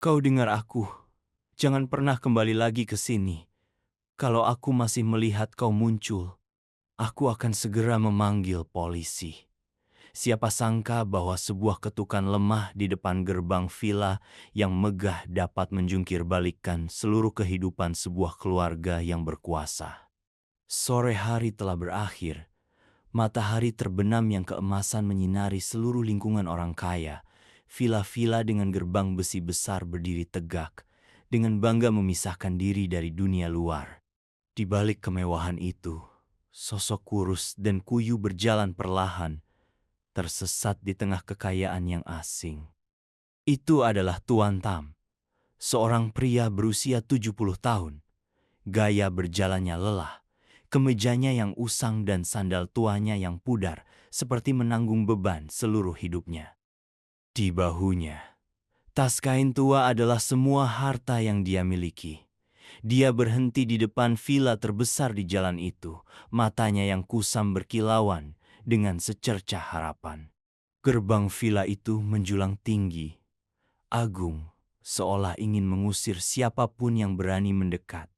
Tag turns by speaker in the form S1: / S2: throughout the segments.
S1: Kau dengar aku, jangan pernah kembali lagi ke sini. Kalau aku masih melihat kau muncul, aku akan segera memanggil polisi. Siapa sangka bahwa sebuah ketukan lemah di depan gerbang villa yang megah dapat menjungkir balikan seluruh kehidupan sebuah keluarga yang berkuasa. Sore hari telah berakhir. Matahari terbenam yang keemasan menyinari seluruh lingkungan orang kaya. Villa-villa dengan gerbang besi besar berdiri tegak, dengan bangga memisahkan diri dari dunia luar. Di balik kemewahan itu, sosok kurus dan kuyu berjalan perlahan, tersesat di tengah kekayaan yang asing. Itu adalah Tuan Tam, seorang pria berusia 70 tahun. Gaya berjalannya lelah, kemejanya yang usang dan sandal tuanya yang pudar seperti menanggung beban seluruh hidupnya. Di bahunya, tas kain tua adalah semua harta yang dia miliki. Dia berhenti di depan villa terbesar di jalan itu, matanya yang kusam berkilauan dengan secercah harapan. Gerbang villa itu menjulang tinggi, agung, seolah ingin mengusir siapapun yang berani mendekat.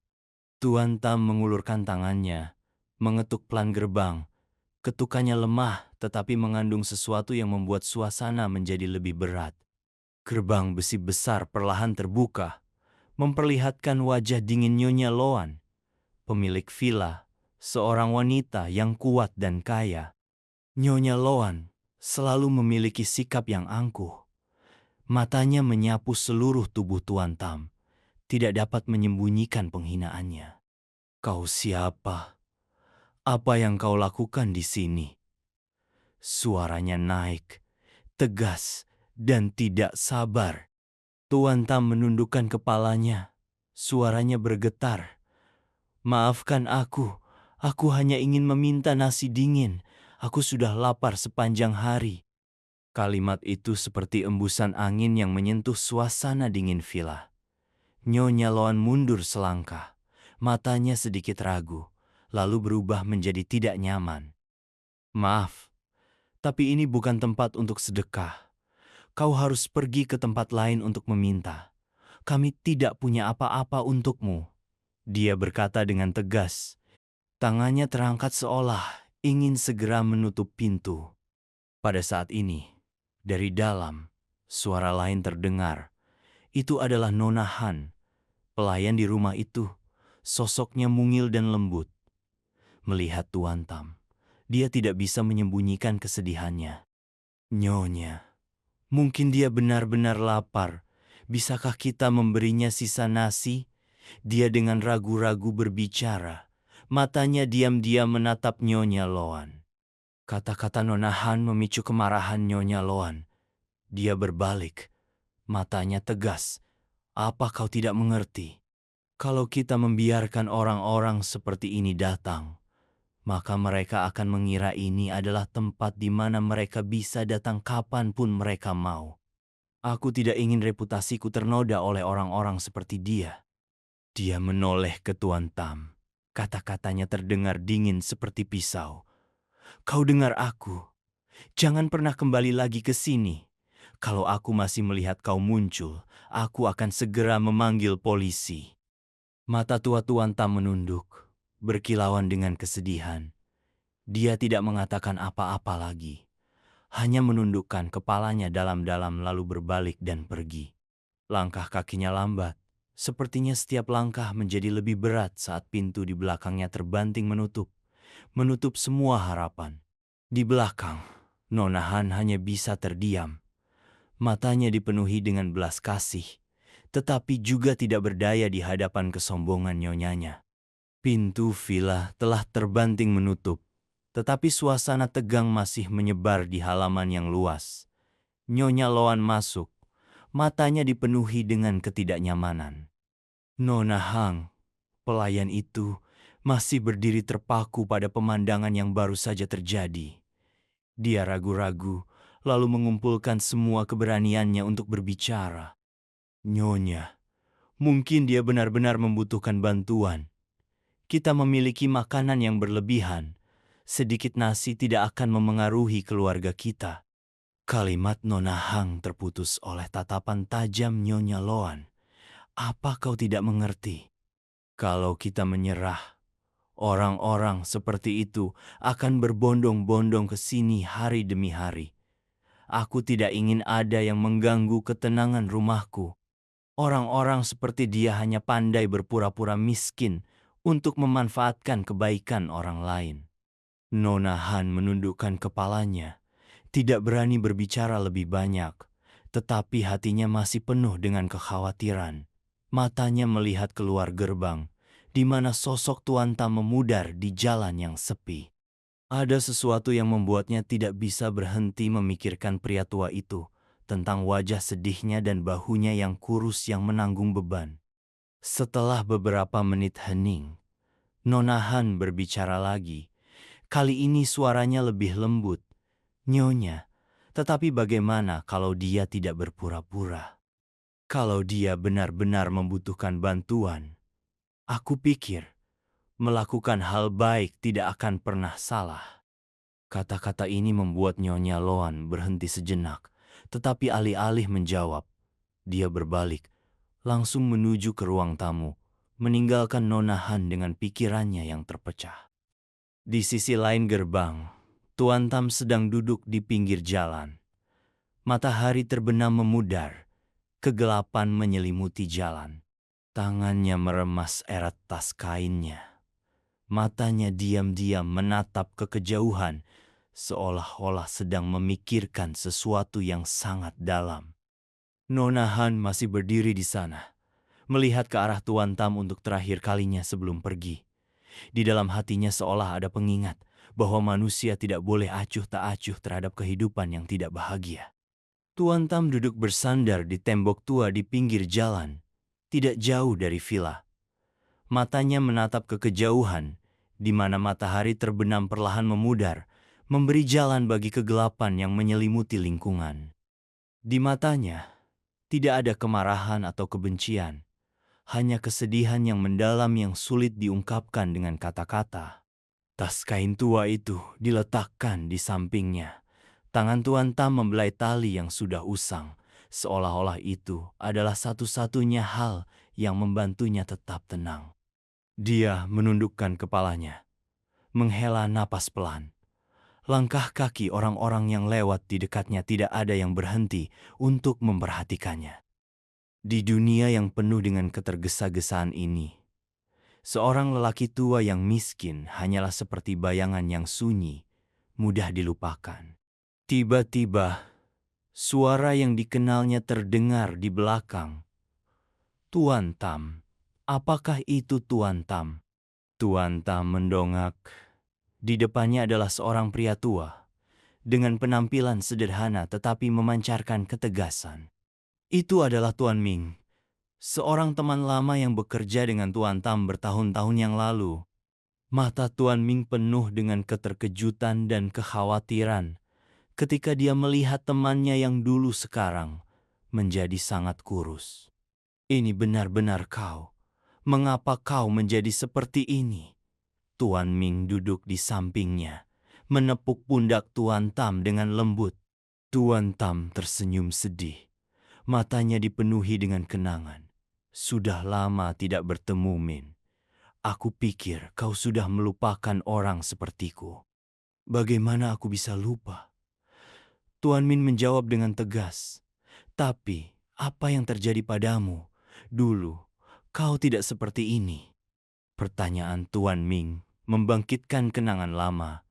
S1: Tuan Tam mengulurkan tangannya, mengetuk pelan gerbang. Ketukannya lemah tetapi mengandung sesuatu yang membuat suasana menjadi lebih berat. Gerbang besi besar perlahan terbuka, memperlihatkan wajah dingin Nyonya Loan, pemilik villa, seorang wanita yang kuat dan kaya. Nyonya Loan selalu memiliki sikap yang angkuh. Matanya menyapu seluruh tubuh Tuan Tam, tidak dapat menyembunyikan penghinaannya. Kau siapa? Apa yang kau lakukan di sini? Suaranya naik, tegas, dan tidak sabar. Tuan Tam menundukkan kepalanya. Suaranya bergetar. Maafkan aku hanya ingin meminta nasi dingin. Aku sudah lapar sepanjang hari. Kalimat itu seperti embusan angin yang menyentuh suasana dingin villa. Nyonya Loan mundur selangkah, matanya sedikit ragu, lalu berubah menjadi tidak nyaman. Maaf, tapi ini bukan tempat untuk sedekah. Kau harus pergi ke tempat lain untuk meminta. Kami tidak punya apa-apa untukmu. Dia berkata dengan tegas. Tangannya terangkat seolah ingin segera menutup pintu. Pada saat ini, dari dalam, suara lain terdengar. Itu adalah Nona Han, pelayan di rumah itu. Sosoknya mungil dan lembut. Melihat Tuan Tam, dia tidak bisa menyembunyikan kesedihannya. Nyonya, mungkin dia benar-benar lapar. Bisakah kita memberinya sisa nasi? Dia dengan ragu-ragu berbicara. Matanya diam-diam menatap Nyonya Loan. Kata-kata Nona Han memicu kemarahan Nyonya Loan. Dia berbalik, matanya tegas. Apa kau tidak mengerti? Kalau kita membiarkan orang-orang seperti ini datang, maka mereka akan mengira ini adalah tempat di mana mereka bisa datang kapanpun mereka mau. Aku tidak ingin reputasiku ternoda oleh orang-orang seperti dia. Dia menoleh ke Tuan Tam. Kata-katanya terdengar dingin seperti pisau. Kau dengar aku. Jangan pernah kembali lagi ke sini. Kalau aku masih melihat kau muncul, aku akan segera memanggil polisi. Mata tua Tuan Tam menunduk, berkilauan dengan kesedihan. Dia tidak mengatakan apa-apa lagi. Hanya menundukkan kepalanya dalam-dalam lalu berbalik dan pergi. Langkah kakinya lambat. Sepertinya setiap langkah menjadi lebih berat saat pintu di belakangnya terbanting menutup semua harapan. Di belakang, Nona Han hanya bisa terdiam. Matanya dipenuhi dengan belas kasih, tetapi juga tidak berdaya di hadapan kesombongan nyonyanya. Pintu villa telah terbanting menutup, tetapi suasana tegang masih menyebar di halaman yang luas. Nyonya Loan masuk, matanya dipenuhi dengan ketidaknyamanan. Nona Hang, pelayan itu, masih berdiri terpaku pada pemandangan yang baru saja terjadi. Dia ragu-ragu, lalu mengumpulkan semua keberaniannya untuk berbicara. Nyonya, mungkin dia benar-benar membutuhkan bantuan. Kita memiliki makanan yang berlebihan. Sedikit nasi tidak akan memengaruhi keluarga kita. Kalimat Nona Hang terputus oleh tatapan tajam Nyonya Loan. Apa kau tidak mengerti? Kalau kita menyerah, orang-orang seperti itu akan berbondong-bondong ke sini hari demi hari. Aku tidak ingin ada yang mengganggu ketenangan rumahku. Orang-orang seperti dia hanya pandai berpura-pura miskin untuk memanfaatkan kebaikan orang lain. Nona Han menundukkan kepalanya, tidak berani berbicara lebih banyak, tetapi hatinya masih penuh dengan kekhawatiran. Matanya melihat keluar gerbang, di mana sosok Tuan Tam memudar di jalan yang sepi. Ada sesuatu yang membuatnya tidak bisa berhenti memikirkan pria tua itu, tentang wajah sedihnya dan bahunya yang kurus yang menanggung beban. Setelah beberapa menit hening, Nona Han berbicara lagi. Kali ini suaranya lebih lembut. Nyonya, tetapi bagaimana kalau dia tidak berpura-pura? Kalau dia benar-benar membutuhkan bantuan, aku pikir melakukan hal baik tidak akan pernah salah. Kata-kata ini membuat Nyonya Loan berhenti sejenak, tetapi alih-alih menjawab, dia berbalik, langsung menuju ke ruang tamu, meninggalkan Nona Han dengan pikirannya yang terpecah. Di sisi lain gerbang, Tuan Tam sedang duduk di pinggir jalan. Matahari terbenam memudar, kegelapan menyelimuti jalan. Tangannya meremas erat tas kainnya. Matanya diam-diam menatap ke kejauhan, seolah-olah sedang memikirkan sesuatu yang sangat dalam. Nona Han masih berdiri di sana, melihat ke arah Tuan Tam untuk terakhir kalinya sebelum pergi. Di dalam hatinya seolah ada pengingat bahwa manusia tidak boleh acuh tak acuh terhadap kehidupan yang tidak bahagia. Tuan Tam duduk bersandar di tembok tua di pinggir jalan, tidak jauh dari villa. Matanya menatap ke kejauhan, di mana matahari terbenam perlahan memudar, memberi jalan bagi kegelapan yang menyelimuti lingkungan. Di matanya, tidak ada kemarahan atau kebencian, hanya kesedihan yang mendalam yang sulit diungkapkan dengan kata-kata. Tas kain tua itu diletakkan di sampingnya. Tangan Tuan Tam membelai tali yang sudah usang, seolah-olah itu adalah satu-satunya hal yang membantunya tetap tenang. Dia menundukkan kepalanya, menghela napas pelan. Langkah kaki orang-orang yang lewat di dekatnya tidak ada yang berhenti untuk memperhatikannya. Di dunia yang penuh dengan ketergesa-gesaan ini, seorang lelaki tua yang miskin hanyalah seperti bayangan yang sunyi, mudah dilupakan. Tiba-tiba, suara yang dikenalnya terdengar di belakang. Tuan Tam, apakah itu Tuan Tam? Tuan Tam mendongak. Di depannya adalah seorang pria tua, dengan penampilan sederhana tetapi memancarkan ketegasan. Itu adalah Tuan Ming, seorang teman lama yang bekerja dengan Tuan Tam bertahun-tahun yang lalu. Mata Tuan Ming penuh dengan keterkejutan dan kekhawatiran ketika dia melihat temannya yang dulu sekarang menjadi sangat kurus. Ini benar-benar kau. Mengapa kau menjadi seperti ini? Tuan Ming duduk di sampingnya, menepuk pundak Tuan Tam dengan lembut. Tuan Tam tersenyum sedih. Matanya dipenuhi dengan kenangan. Sudah lama tidak bertemu, Min. Aku pikir kau sudah melupakan orang sepertiku. Bagaimana aku bisa lupa? Tuan Min menjawab dengan tegas. Tapi, apa yang terjadi padamu? Dulu, kau tidak seperti ini. Pertanyaan Tuan Ming membangkitkan kenangan lama.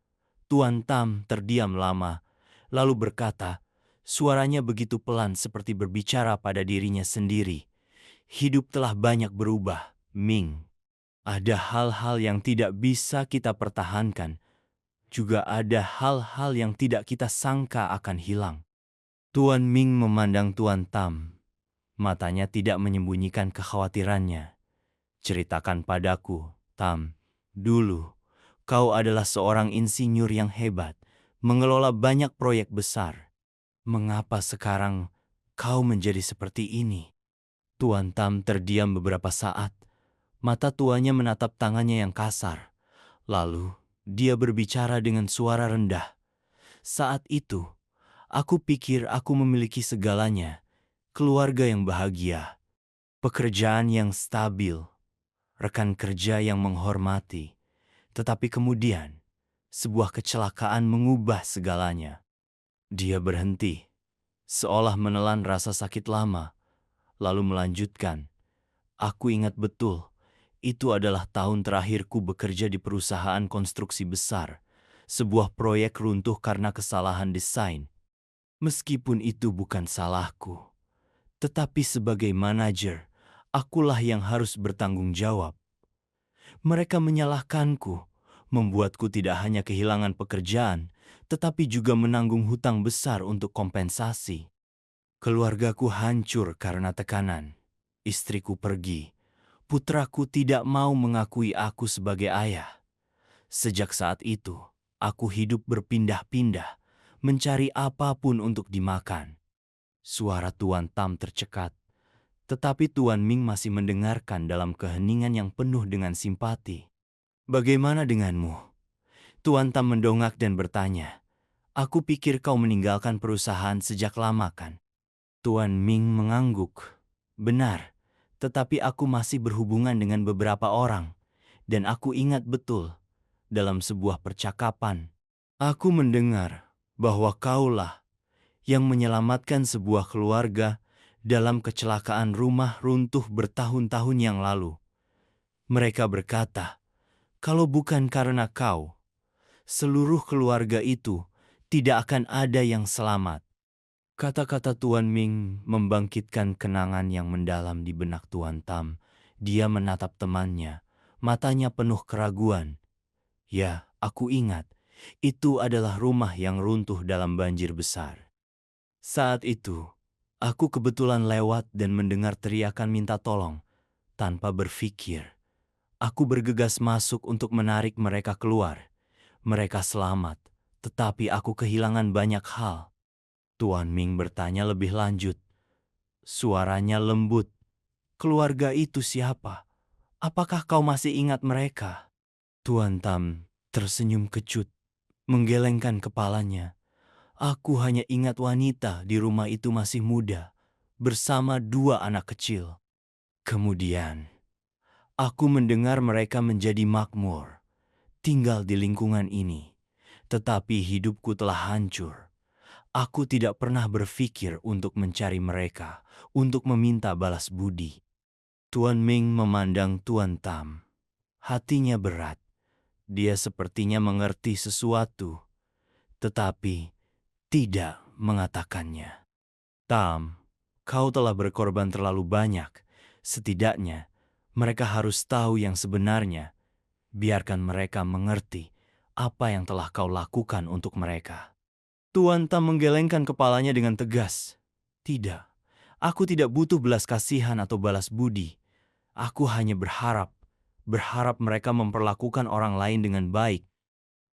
S1: Tuan Tam terdiam lama, lalu berkata, suaranya begitu pelan seperti berbicara pada dirinya sendiri. Hidup telah banyak berubah, Ming. Ada hal-hal yang tidak bisa kita pertahankan. Juga ada hal-hal yang tidak kita sangka akan hilang. Tuan Ming memandang Tuan Tam. Matanya tidak menyembunyikan kekhawatirannya. Ceritakan padaku, Tam. Dulu, kau adalah seorang insinyur yang hebat, mengelola banyak proyek besar. Mengapa sekarang kau menjadi seperti ini? Tuan Tam terdiam beberapa saat. Mata tuanya menatap tangannya yang kasar. Lalu, dia berbicara dengan suara rendah. Saat itu, Aku pikir aku memiliki segalanya, keluarga yang bahagia, pekerjaan yang stabil, rekan kerja yang menghormati. Tetapi kemudian, sebuah kecelakaan mengubah segalanya. Dia berhenti, seolah menelan rasa sakit lama, lalu melanjutkan. Aku ingat betul, itu adalah tahun terakhirku bekerja di perusahaan konstruksi besar. Sebuah proyek runtuh karena kesalahan desain. Meskipun itu bukan salahku, tetapi sebagai manajer, akulah yang harus bertanggung jawab. Mereka menyalahkanku, membuatku tidak hanya kehilangan pekerjaan, tetapi juga menanggung hutang besar untuk kompensasi. Keluargaku hancur karena tekanan. Istriku pergi. Putraku tidak mau mengakui aku sebagai ayah. Sejak saat itu, aku hidup berpindah-pindah, mencari apapun untuk dimakan. Suara Tuan Tam tercekat, tetapi Tuan Ming masih mendengarkan dalam keheningan yang penuh dengan simpati. Bagaimana denganmu? Tuan Tam mendongak dan bertanya. Aku pikir kau meninggalkan perusahaan sejak lama kan? Tuan Ming mengangguk. Benar, tetapi aku masih berhubungan dengan beberapa orang. Dan aku ingat betul, dalam sebuah percakapan, aku mendengar bahwa kaulah yang menyelamatkan sebuah keluarga dalam kecelakaan rumah runtuh bertahun-tahun yang lalu. Mereka berkata, kalau bukan karena kau, seluruh keluarga itu tidak akan ada yang selamat. Kata-kata Tuan Ming membangkitkan kenangan yang mendalam di benak Tuan Tam. Dia menatap temannya, matanya penuh keraguan. Ya, aku ingat, itu adalah rumah yang runtuh dalam banjir besar. Saat itu, aku kebetulan lewat dan mendengar teriakan minta tolong. Tanpa berpikir, aku bergegas masuk untuk menarik mereka keluar. Mereka selamat, tetapi aku kehilangan banyak hal. Tuan Ming bertanya lebih lanjut. Suaranya lembut. Keluarga itu siapa? Apakah kau masih ingat mereka? Tuan Tam tersenyum kecut, menggelengkan kepalanya. Aku hanya ingat wanita di rumah itu masih muda, bersama 2 anak kecil. Kemudian, aku mendengar mereka menjadi makmur, tinggal di lingkungan ini. Tetapi hidupku telah hancur. Aku tidak pernah berpikir untuk mencari mereka, untuk meminta balas budi. Tuan Ming memandang Tuan Tam. Hatinya berat. Dia sepertinya mengerti sesuatu, tetapi tidak mengatakannya. Tam, kau telah berkorban terlalu banyak. Setidaknya, mereka harus tahu yang sebenarnya. Biarkan mereka mengerti apa yang telah kau lakukan untuk mereka. Tuan Tam menggelengkan kepalanya dengan tegas. Tidak, aku tidak butuh belas kasihan atau balas budi. Aku hanya berharap mereka memperlakukan orang lain dengan baik.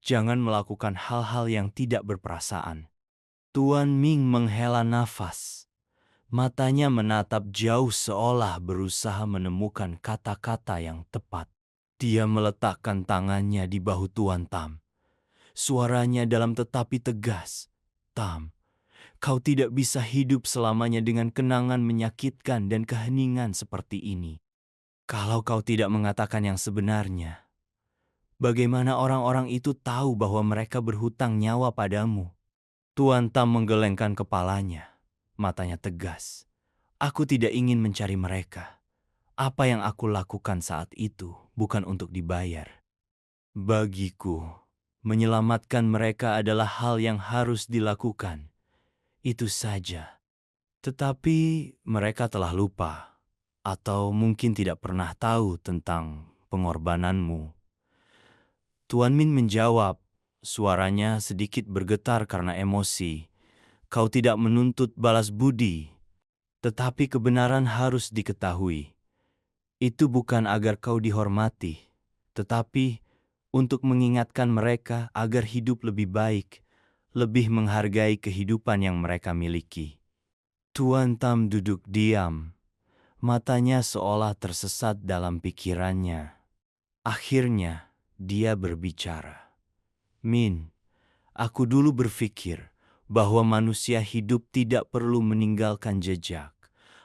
S1: Jangan melakukan hal-hal yang tidak berperasaan. Tuan Ming menghela nafas. Matanya menatap jauh seolah berusaha menemukan kata-kata yang tepat. Dia meletakkan tangannya di bahu Tuan Tam. Suaranya dalam tetapi tegas. Tam, kau tidak bisa hidup selamanya dengan kenangan menyakitkan dan keheningan seperti ini. Kalau kau tidak mengatakan yang sebenarnya, bagaimana orang-orang itu tahu bahwa mereka berhutang nyawa padamu? Tuan Tam menggelengkan kepalanya, matanya tegas. Aku tidak ingin mencari mereka. Apa yang aku lakukan saat itu bukan untuk dibayar. Bagiku, menyelamatkan mereka adalah hal yang harus dilakukan. Itu saja. Tetapi mereka telah lupa, atau mungkin tidak pernah tahu tentang pengorbananmu. Tuan Min menjawab, suaranya sedikit bergetar karena emosi. Kau tidak menuntut balas budi, tetapi kebenaran harus diketahui. Itu bukan agar kau dihormati, tetapi untuk mengingatkan mereka agar hidup lebih baik, lebih menghargai kehidupan yang mereka miliki. Tuan Tam duduk diam, matanya seolah tersesat dalam pikirannya. Akhirnya, dia berbicara. Min, aku dulu berpikir bahwa manusia hidup tidak perlu meninggalkan jejak,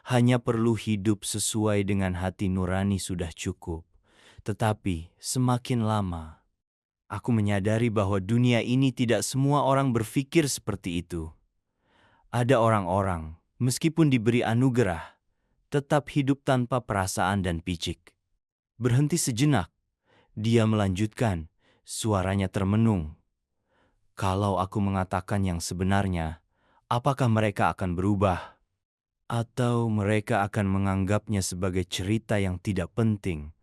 S1: hanya perlu hidup sesuai dengan hati nurani sudah cukup. Tetapi semakin lama, aku menyadari bahwa dunia ini tidak semua orang berpikir seperti itu. Ada orang-orang, meskipun diberi anugerah, tetap hidup tanpa perasaan dan picik. Berhenti sejenak, dia melanjutkan, suaranya termenung. Kalau aku mengatakan yang sebenarnya, apakah mereka akan berubah? Atau mereka akan menganggapnya sebagai cerita yang tidak penting,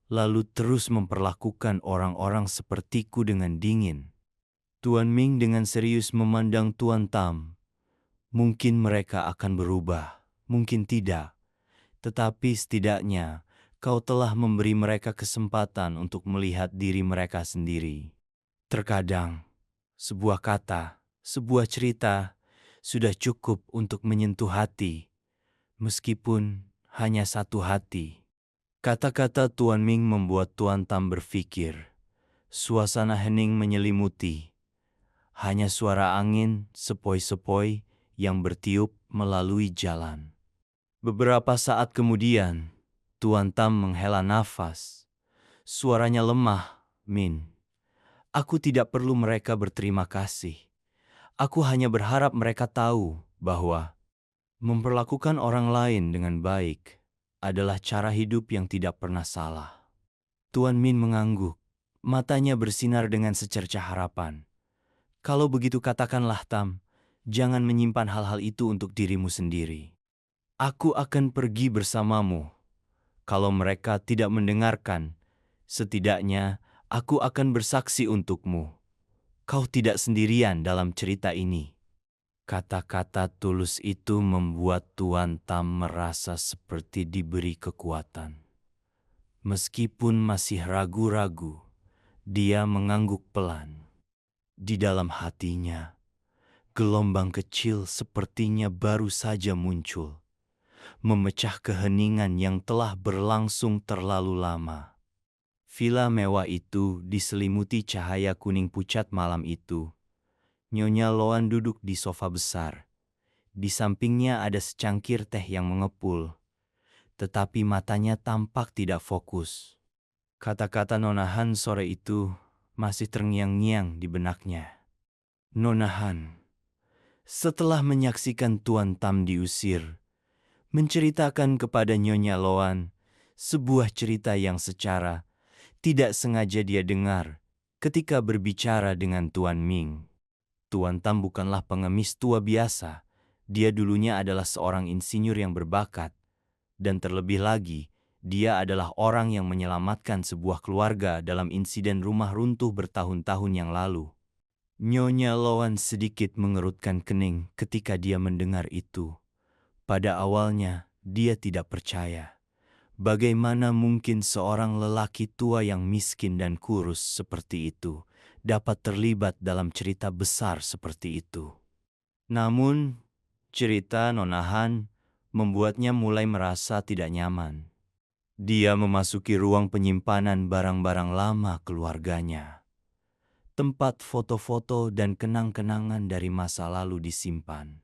S1: lalu terus memperlakukan orang-orang sepertiku dengan dingin? Tuan Ming dengan serius memandang Tuan Tam. Mungkin mereka akan berubah, mungkin tidak. Tetapi setidaknya kau telah memberi mereka kesempatan untuk melihat diri mereka sendiri. Terkadang, sebuah kata, sebuah cerita sudah cukup untuk menyentuh hati, meskipun hanya satu hati. Kata-kata Tuan Ming membuat Tuan Tam berpikir. Suasana hening menyelimuti. Hanya suara angin sepoi-sepoi yang bertiup melalui jalan. Beberapa saat kemudian, Tuan Tam menghela nafas. Suaranya lemah, Min. Aku tidak perlu mereka berterima kasih. Aku hanya berharap mereka tahu bahwa memperlakukan orang lain dengan baik adalah cara hidup yang tidak pernah salah. Tuan Min mengangguk. Matanya bersinar dengan secercah harapan. Kalau begitu katakanlah Tam, jangan menyimpan hal-hal itu untuk dirimu sendiri. Aku akan pergi bersamamu. Kalau mereka tidak mendengarkan, setidaknya aku akan bersaksi untukmu. Kau tidak sendirian dalam cerita ini. Kata-kata tulus itu membuat Tuan Tam merasa seperti diberi kekuatan. Meskipun masih ragu-ragu, dia mengangguk pelan. Di dalam hatinya, gelombang kecil sepertinya baru saja muncul, memecah keheningan yang telah berlangsung terlalu lama. Villa mewah itu diselimuti cahaya kuning pucat malam itu. Nyonya Loan duduk di sofa besar. Di sampingnya ada secangkir teh yang mengepul, tetapi matanya tampak tidak fokus. Kata-kata Nona Han sore itu masih terngiang-ngiang di benaknya. Nona Han, setelah menyaksikan Tuan Tam diusir, menceritakan kepada Nyonya Loan sebuah cerita yang secara tidak sengaja dia dengar ketika berbicara dengan Tuan Ming. Tuan Tam bukanlah pengemis tua biasa. Dia dulunya adalah seorang insinyur yang berbakat. Dan terlebih lagi, dia adalah orang yang menyelamatkan sebuah keluarga dalam insiden rumah runtuh bertahun-tahun yang lalu. Nyonya Loan sedikit mengerutkan kening ketika dia mendengar itu. Pada awalnya, dia tidak percaya. Bagaimana mungkin seorang lelaki tua yang miskin dan kurus seperti itu dapat terlibat dalam cerita besar seperti itu? Namun, cerita Nona Han membuatnya mulai merasa tidak nyaman. Dia memasuki ruang penyimpanan barang-barang lama keluarganya. Tempat foto-foto dan kenang-kenangan dari masa lalu disimpan.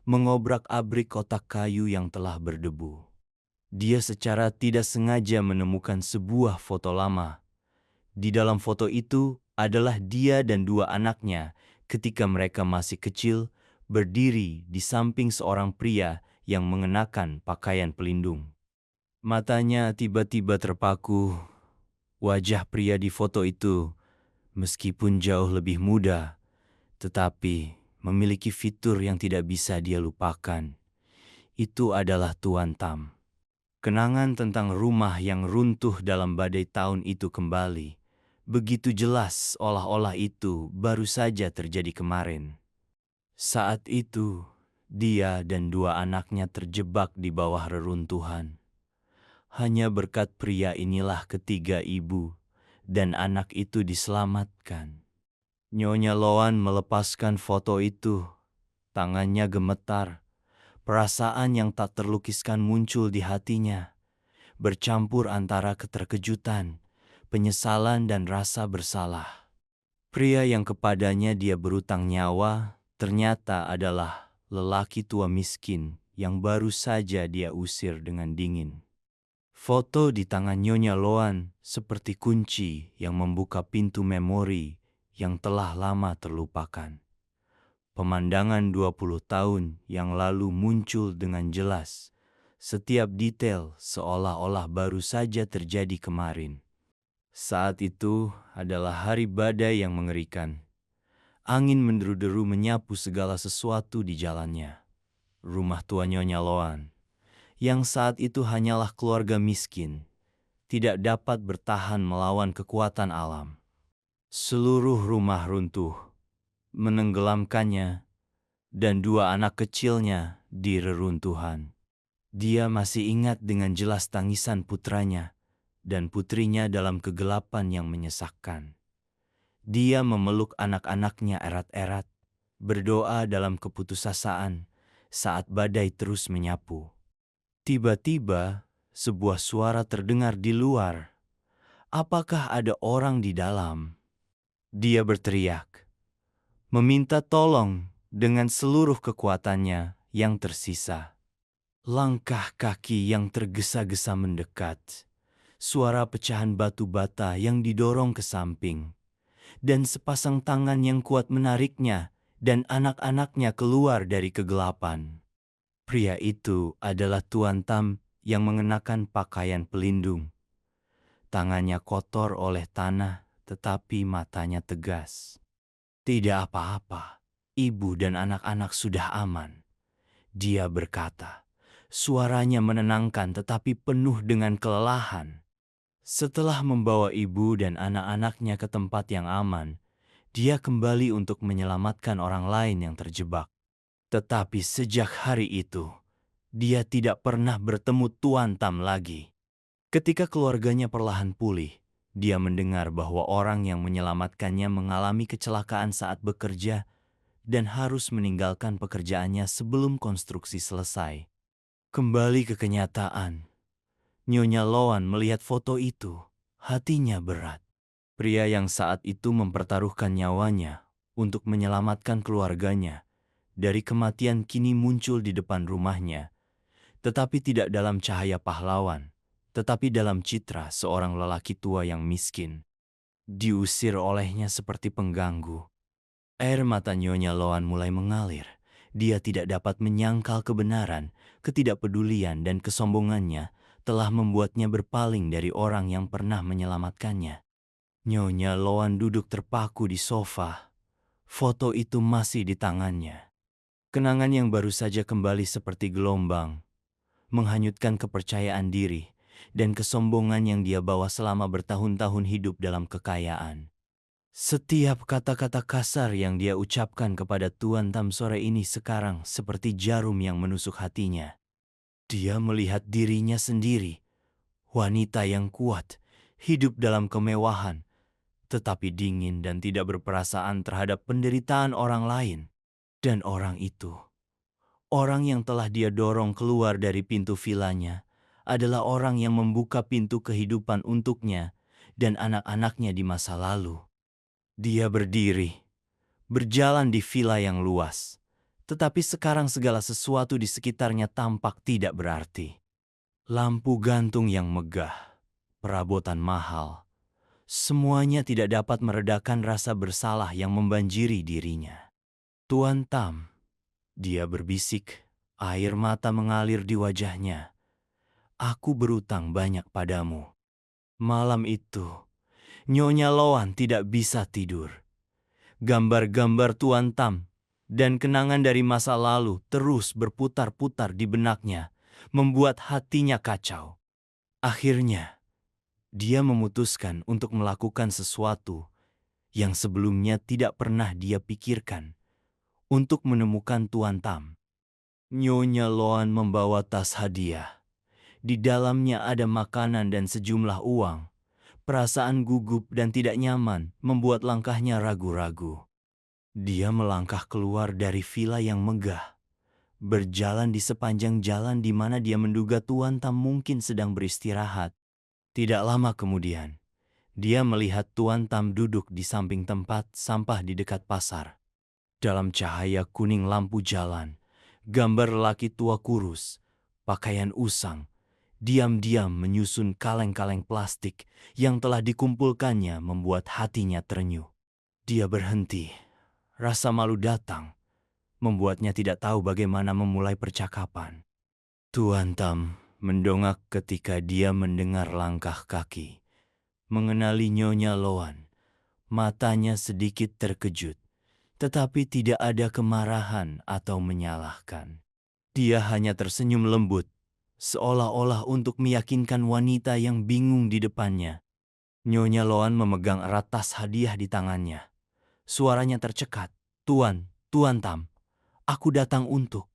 S1: Mengobrak-abrik kotak kayu yang telah berdebu. Dia secara tidak sengaja menemukan sebuah foto lama. Di dalam foto itu adalah dia dan dua anaknya ketika mereka masih kecil berdiri di samping seorang pria yang mengenakan pakaian pelindung. Matanya tiba-tiba terpaku. Wajah pria di foto itu, meskipun jauh lebih muda, tetapi memiliki fitur yang tidak bisa dia lupakan. Itu adalah Tuan Tam. Kenangan tentang rumah yang runtuh dalam badai tahun itu kembali. Begitu jelas olah-olah itu baru saja terjadi kemarin. Saat itu, dia dan dua anaknya terjebak di bawah reruntuhan. Hanya berkat pria inilah ketiga ibu dan anak itu diselamatkan. Nyonya Loan melepaskan foto itu. Tangannya gemetar. Perasaan yang tak terlukiskan muncul di hatinya, bercampur antara keterkejutan, penyesalan dan rasa bersalah. Pria yang kepadanya dia berutang nyawa ternyata adalah lelaki tua miskin yang baru saja dia usir dengan dingin. Foto di tangan Nyonya Loan seperti kunci yang membuka pintu memori yang telah lama terlupakan. Pemandangan 20 tahun yang lalu muncul dengan jelas. Setiap detail seolah-olah baru saja terjadi kemarin. Saat itu adalah hari badai yang mengerikan. Angin menderu-deru menyapu segala sesuatu di jalannya. Rumah tua Nyonya Loan, yang saat itu hanyalah keluarga miskin, tidak dapat bertahan melawan kekuatan alam. Seluruh rumah runtuh, menenggelamkannya, dan dua anak kecilnya di reruntuhan. Dia masih ingat dengan jelas tangisan putranya dan putrinya dalam kegelapan yang menyesakkan. Dia memeluk anak-anaknya erat-erat, berdoa dalam keputusasaan saat badai terus menyapu. Tiba-tiba, sebuah suara terdengar di luar. Apakah ada orang di dalam? Dia berteriak, meminta tolong dengan seluruh kekuatannya yang tersisa. Langkah kaki yang tergesa-gesa mendekat, suara pecahan batu bata yang didorong ke samping, dan sepasang tangan yang kuat menariknya dan anak-anaknya keluar dari kegelapan. Pria itu adalah Tuan Tam yang mengenakan pakaian pelindung. Tangannya kotor oleh tanah, tetapi matanya tegas. Tidak apa-apa, ibu dan anak-anak sudah aman. Dia berkata, suaranya menenangkan tetapi penuh dengan kelelahan. Setelah membawa ibu dan anak-anaknya ke tempat yang aman, dia kembali untuk menyelamatkan orang lain yang terjebak. Tetapi sejak hari itu, dia tidak pernah bertemu Tuan Tam lagi. Ketika keluarganya perlahan pulih, dia mendengar bahwa orang yang menyelamatkannya mengalami kecelakaan saat bekerja dan harus meninggalkan pekerjaannya sebelum konstruksi selesai. Kembali ke kenyataan, Nyonya Loan melihat foto itu, hatinya berat. Pria yang saat itu mempertaruhkan nyawanya untuk menyelamatkan keluarganya dari kematian kini muncul di depan rumahnya, tetapi tidak dalam cahaya pahlawan, tetapi dalam citra seorang lelaki tua yang miskin. Diusir olehnya seperti pengganggu. Air mata Nyonya Loan mulai mengalir. Dia tidak dapat menyangkal kebenaran, ketidakpedulian dan kesombongannya telah membuatnya berpaling dari orang yang pernah menyelamatkannya. Nyonya Loan duduk terpaku di sofa. Foto itu masih di tangannya. Kenangan yang baru saja kembali seperti gelombang, menghanyutkan kepercayaan diri dan kesombongan yang dia bawa selama bertahun-tahun hidup dalam kekayaan. Setiap kata-kata kasar yang dia ucapkan kepada Tuan Tam sore ini sekarang seperti jarum yang menusuk hatinya. Dia melihat dirinya sendiri, wanita yang kuat, hidup dalam kemewahan, tetapi dingin dan tidak berperasaan terhadap penderitaan orang lain. Dan orang itu, orang yang telah dia dorong keluar dari pintu vilanya, adalah orang yang membuka pintu kehidupan untuknya dan anak-anaknya di masa lalu. Dia berdiri, berjalan di villa yang luas, tetapi sekarang segala sesuatu di sekitarnya tampak tidak berarti. Lampu gantung yang megah, perabotan mahal, semuanya tidak dapat meredakan rasa bersalah yang membanjiri dirinya. Tuan Tam, dia berbisik, air mata mengalir di wajahnya. Aku berutang banyak padamu. Malam itu, Nyonya Loan tidak bisa tidur. Gambar-gambar Tuan Tam dan kenangan dari masa lalu terus berputar-putar di benaknya, membuat hatinya kacau. Akhirnya, dia memutuskan untuk melakukan sesuatu yang sebelumnya tidak pernah dia pikirkan untuk menemukan Tuan Tam. Nyonya Loan membawa tas hadiah. Di dalamnya ada makanan dan sejumlah uang. Perasaan gugup dan tidak nyaman membuat langkahnya ragu-ragu. Dia melangkah keluar dari villa yang megah, berjalan di sepanjang jalan di mana dia menduga Tuan Tam mungkin sedang beristirahat. Tidak lama kemudian, dia melihat Tuan Tam duduk di samping tempat sampah di dekat pasar. Dalam cahaya kuning lampu jalan, gambar lelaki tua kurus, pakaian usang, diam-diam menyusun kaleng-kaleng plastik yang telah dikumpulkannya membuat hatinya terenyuh. Dia berhenti, rasa malu datang, membuatnya tidak tahu bagaimana memulai percakapan. Tuan Tam mendongak ketika dia mendengar langkah kaki. Mengenali Nyonya Loan, matanya sedikit terkejut, tetapi tidak ada kemarahan atau menyalahkan. Dia hanya tersenyum lembut, seolah-olah untuk meyakinkan wanita yang bingung di depannya. Nyonya Loan memegang erat tas hadiah di tangannya. Suaranya tercekat, Tuan Tam, aku datang untuk..."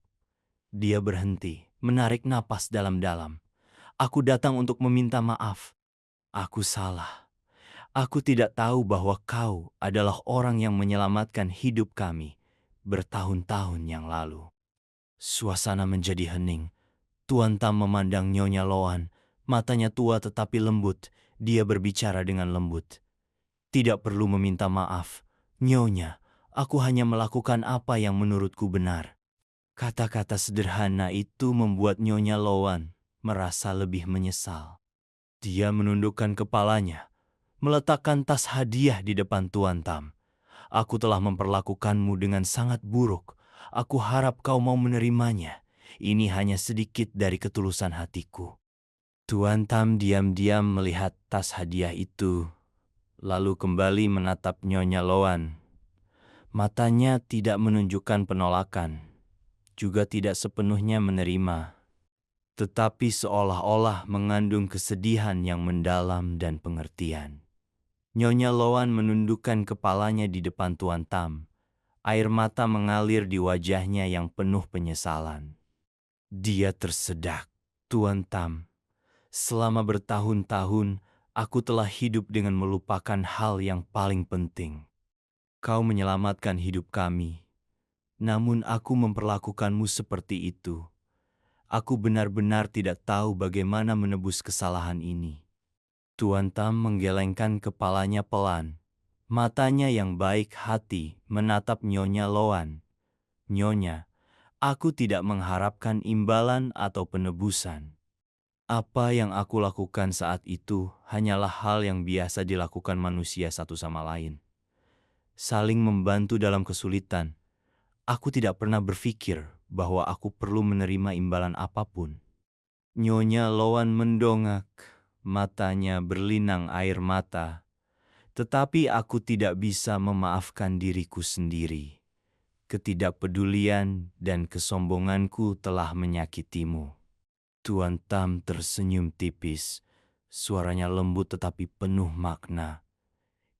S1: Dia berhenti, menarik napas dalam-dalam. "Aku datang untuk meminta maaf. Aku salah. Aku tidak tahu bahwa kau adalah orang yang menyelamatkan hidup kami bertahun-tahun yang lalu." Suasana menjadi hening. Tuan Tam memandang Nyonya Loan. Matanya tua tetapi lembut. Dia berbicara dengan lembut. "Tidak perlu meminta maaf, Nyonya. Aku hanya melakukan apa yang menurutku benar." Kata-kata sederhana itu membuat Nyonya Loan merasa lebih menyesal. Dia menundukkan kepalanya, meletakkan tas hadiah di depan Tuan Tam. "Aku telah memperlakukanmu dengan sangat buruk. Aku harap kau mau menerimanya. Ini hanya sedikit dari ketulusan hatiku." Tuan Tam diam-diam melihat tas hadiah itu, lalu kembali menatap Nyonya Loan. Matanya tidak menunjukkan penolakan, juga tidak sepenuhnya menerima, tetapi seolah-olah mengandung kesedihan yang mendalam dan pengertian. Nyonya Loan menundukkan kepalanya di depan Tuan Tam. Air mata mengalir di wajahnya yang penuh penyesalan. Dia tersedak. "Tuan Tam, selama bertahun-tahun aku telah hidup dengan melupakan hal yang paling penting. Kau menyelamatkan hidup kami, namun aku memperlakukanmu seperti itu. Aku benar-benar tidak tahu bagaimana menebus kesalahan ini." Tuan Tam menggelengkan kepalanya pelan. Matanya yang baik hati menatap Nyonya Loan. "Nyonya, aku tidak mengharapkan imbalan atau penebusan. Apa yang aku lakukan saat itu hanyalah hal yang biasa dilakukan manusia satu sama lain. Saling membantu dalam kesulitan. Aku tidak pernah berpikir bahwa aku perlu menerima imbalan apapun." Nyonya Loan mendongak, matanya berlinang air mata. "Tetapi aku tidak bisa memaafkan diriku sendiri. Ketidakpedulian dan kesombonganku telah menyakitimu." Tuan Tam tersenyum tipis. Suaranya lembut tetapi penuh makna.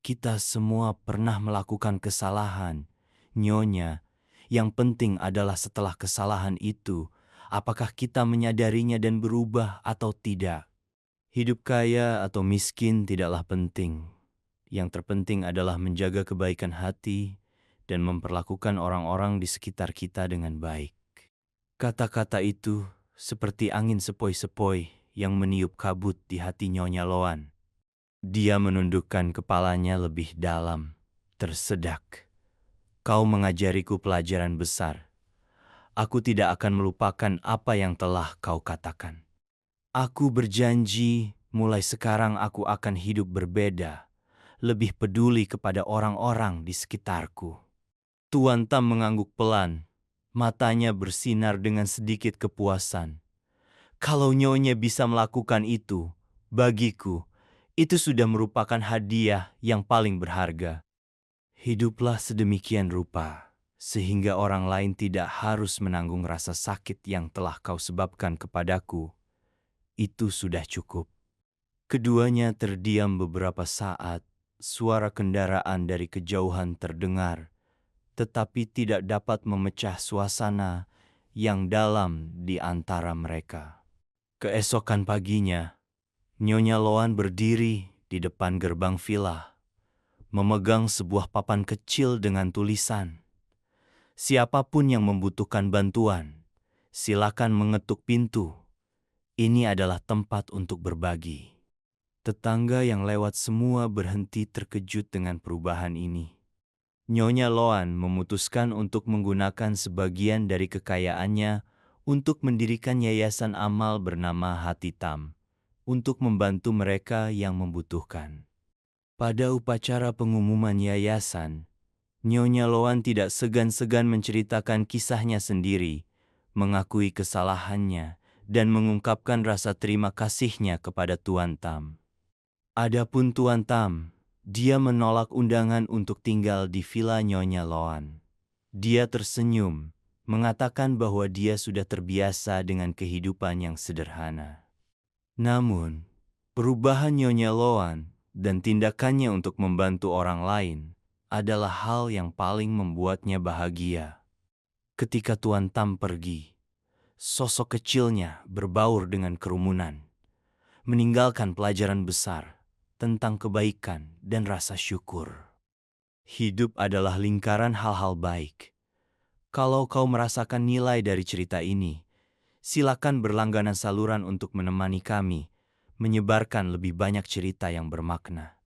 S1: "Kita semua pernah melakukan kesalahan, Nyonya. Yang penting adalah setelah kesalahan itu, apakah kita menyadarinya dan berubah atau tidak. Hidup kaya atau miskin tidaklah penting. Yang terpenting adalah menjaga kebaikan hati dan memperlakukan orang-orang di sekitar kita dengan baik." Kata-kata itu seperti angin sepoi-sepoi yang meniup kabut di hati Nyonya Loan. Dia menundukkan kepalanya lebih dalam, tersedak. "Kau mengajariku pelajaran besar. Aku tidak akan melupakan apa yang telah kau katakan. Aku berjanji mulai sekarang aku akan hidup berbeda, lebih peduli kepada orang-orang di sekitarku." Tuan Tam mengangguk pelan. Matanya bersinar dengan sedikit kepuasan. "Kalau Nyonya bisa melakukan itu, bagiku, itu sudah merupakan hadiah yang paling berharga. Hiduplah sedemikian rupa, sehingga orang lain tidak harus menanggung rasa sakit yang telah kau sebabkan kepadaku. Itu sudah cukup." Keduanya terdiam beberapa saat. Suara kendaraan dari kejauhan terdengar, tetapi tidak dapat memecah suasana yang dalam di antara mereka. Keesokan paginya, Nyonya Loan berdiri di depan gerbang villa, memegang sebuah papan kecil dengan tulisan, "Siapapun yang membutuhkan bantuan, silakan mengetuk pintu. Ini adalah tempat untuk berbagi." Tetangga yang lewat semua berhenti terkejut dengan perubahan ini. Nyonya Loan memutuskan untuk menggunakan sebagian dari kekayaannya untuk mendirikan yayasan amal bernama Hati Tam untuk membantu mereka yang membutuhkan. Pada upacara pengumuman yayasan, Nyonya Loan tidak segan-segan menceritakan kisahnya sendiri, mengakui kesalahannya, dan mengungkapkan rasa terima kasihnya kepada Tuan Tam. Adapun Tuan Tam, dia menolak undangan untuk tinggal di villa Nyonya Loan. Dia tersenyum, mengatakan bahwa dia sudah terbiasa dengan kehidupan yang sederhana. Namun, perubahan Nyonya Loan dan tindakannya untuk membantu orang lain adalah hal yang paling membuatnya bahagia. Ketika Tuan Tam pergi, sosok kecilnya berbaur dengan kerumunan, meninggalkan pelajaran besar tentang kebaikan dan rasa syukur. Hidup adalah lingkaran hal-hal baik. Kalau kau merasakan nilai dari cerita ini, silakan berlangganan saluran untuk menemani kami menyebarkan lebih banyak cerita yang bermakna.